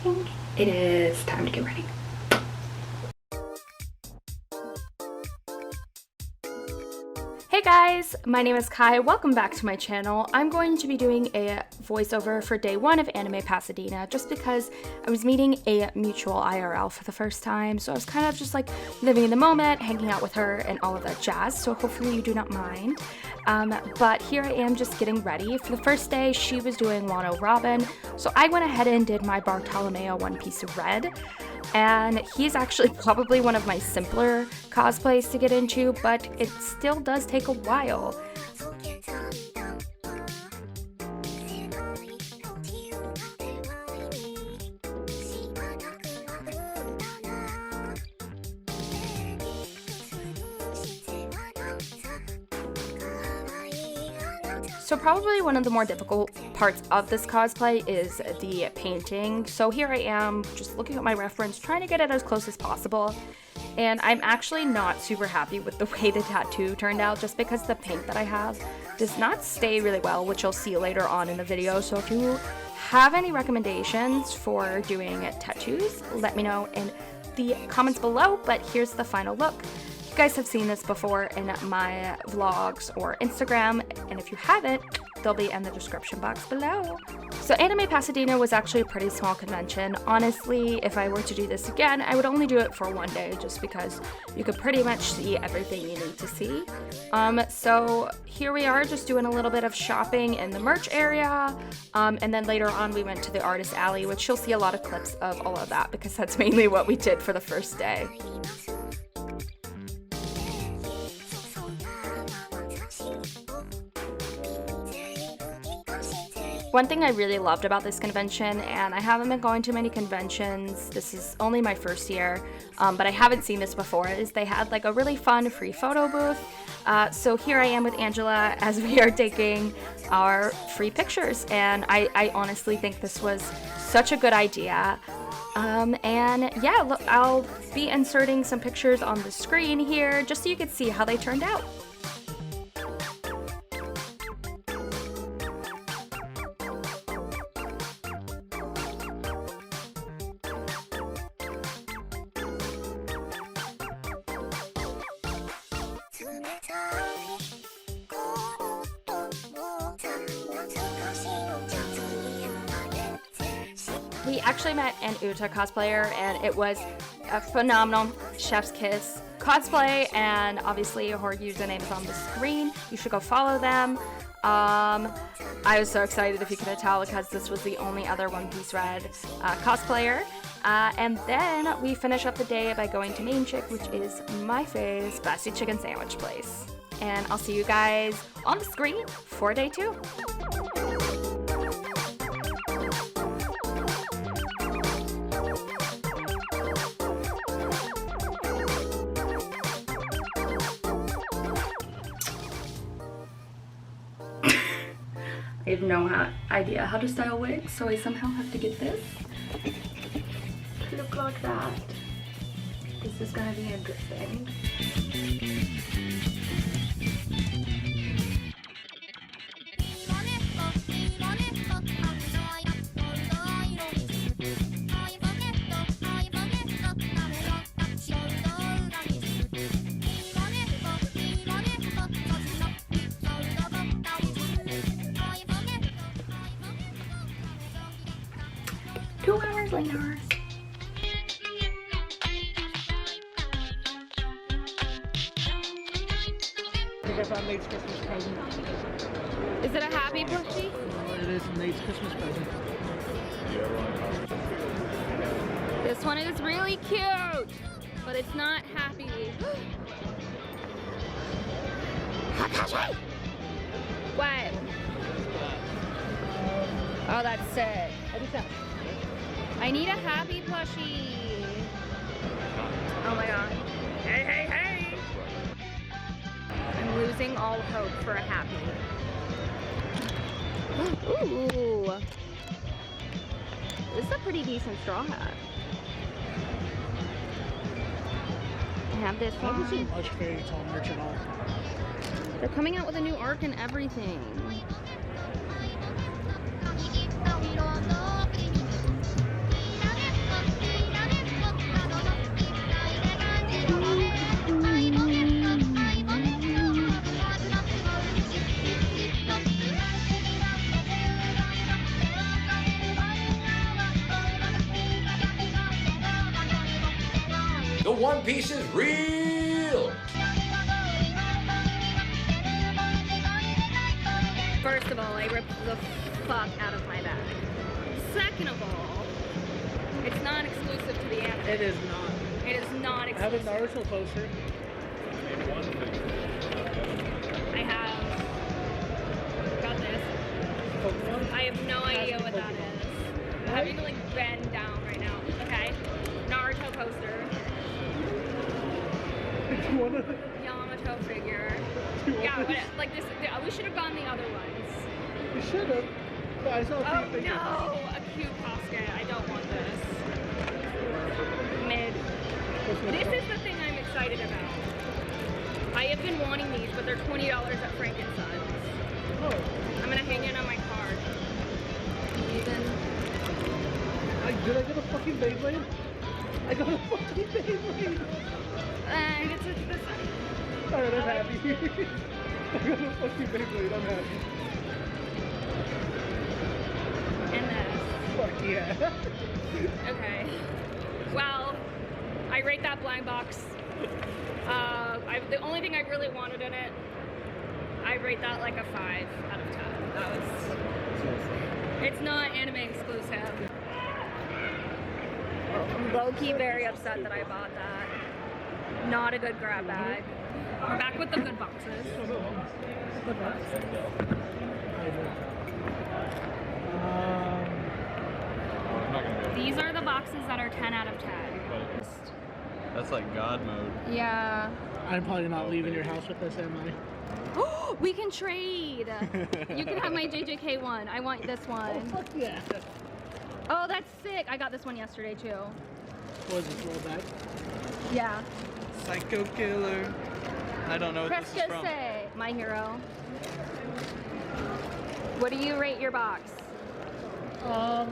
morning. It is time to get ready. Hey guys, my name is Kai. Welcome back to my channel. I'm going to be doing a voiceover for day 1 of Anime Pasadena just because I was meeting a mutual IRL for the first time. So I was kind of just like living in the moment, hanging out with her and all of that jazz. So hopefully you do not mind. But here I am just getting ready. For the first day, she was doing Wano Robin. So I went ahead and did my Bartolomeo One Piece Red. And he's actually probably one of my simpler cosplays to get into, but it still does take a while. So probably one of the more difficult parts of this cosplay is the painting. So here I am just looking at my reference, trying to get it as close as possible. And I'm actually not super happy with the way the tattoo turned out just because the paint that I have does not stay really well, which you'll see later on in the video. So if you have any recommendations for doing tattoos, let me know in the comments below. But here's the final look. You guys have seen this before in my vlogs or Instagram, and if you haven't, they'll be in the description box below. So Anime Pasadena was actually a pretty small convention. Honestly, if I were to do this again, I would only do it for one day just because you could pretty much see everything you need to see. So here we are just doing a little bit of shopping in the merch area, and then later on we went to the artist alley, which you'll see a lot of clips of all of that because that's mainly what we did for the first day. One thing I really loved about this convention, and I haven't been going to many conventions, this is only my first year, but I haven't seen this before, is they had like a really fun free photo booth. So here I am with Angela as we are taking our free pictures, and I honestly think this was such a good idea. And yeah, look, I'll be inserting some pictures on the screen here just so you can see how they turned out. We actually met an Uta cosplayer, and it was a phenomenal chef's kiss cosplay, and obviously her username is on the screen. You should go follow them. I was so excited, if you could tell, because this was the only other One Piece Red cosplayer. And then we finish up the day by going to Name Chick, which is my fave spicy chicken sandwich place. And I'll see you guys on the screen for day 2. I have no idea how to style wigs, so I somehow have to get this to look like that. This is gonna be interesting. $2 later. I guess I Nate's Christmas present. Is it a happy plushie? It is Nate's Christmas present. This one is really cute, but it's not happy. What? Oh, that's sick. I need a happy plushie. Oh my god. Hey, hey, hey! I'm losing all hope for a happy. Ooh. This is a pretty decent straw hat. I have this one. I haven't seen much Fairy Tale merch at all. They're coming out with a new arc and everything. The One Piece is real! First of all, I ripped the fuck out of my bag. Second of all, it's not exclusive to the anime. It is not. It is not I have a exclusive. Naruto poster. I have got this. Pokemon. I have no idea what that is. I'm having to like bend down right now. Okay. Naruto poster. Do you wanna? Yamato figure. Do you want Yeah, this? but like this, we should have gone the other ones. You should have. But I saw a Oh few figures. no, a cute Posca. I don't want this. Mid. This is the thing I'm excited about. I have been wanting these, but they're $20 at Frankensons. Oh. I'm gonna hang it on my card. Even. Did I get a fucking Beyblade? I got a fucking Beyblade! It's this one. Alright, I'm happy. I got a fucking Beyblade, I'm happy. And this. Fuck yeah. Okay. Well, I rate that blind box. The only thing I really wanted in it, I rate that like a 5 out of 10. That was. It's not anime exclusive. I'm low-key very upset that I bought that. Not a good grab bag. We're back with the good boxes. Good boxes. These are the boxes that are 10 out of 10. That's like God mode. Yeah. I'm probably not leaving your house with this, am I? We can trade. You can have my JJK one. I want this Oh, one. fuck yeah. Oh, that's sick. I got this one yesterday too. What is this, rollback? Yeah. Psycho Killer. I don't know what this is from. Say, my hero. What do you rate your box? I'll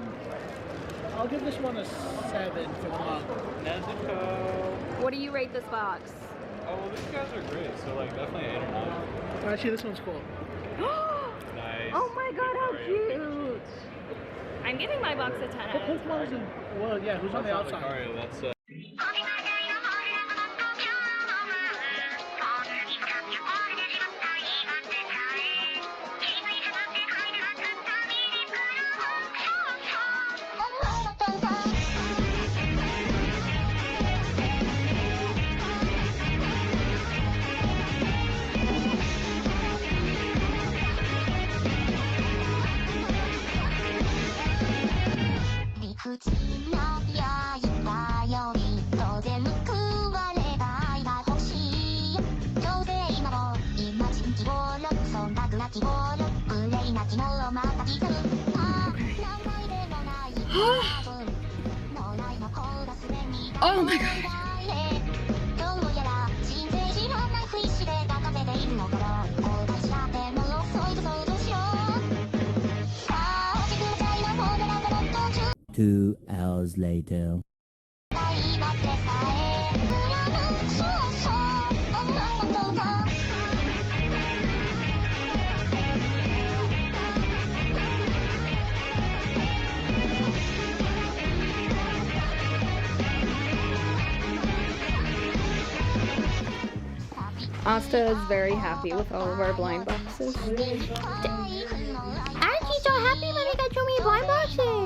give this one a 7 for the month. Nezuko. What do you rate this box? Oh, well, these guys are great. So, like, definitely 8 or 9. Actually, this one's cool. Nice. Oh my god, how cute! I'm giving my box a 10 out of Which one is 10. in, well, yeah, who's on the That's not outside? Lucario, that's Oh my god. Two hours later. Asta is very happy with all of our blind boxes. Aren't you so happy when we got so many blind boxes?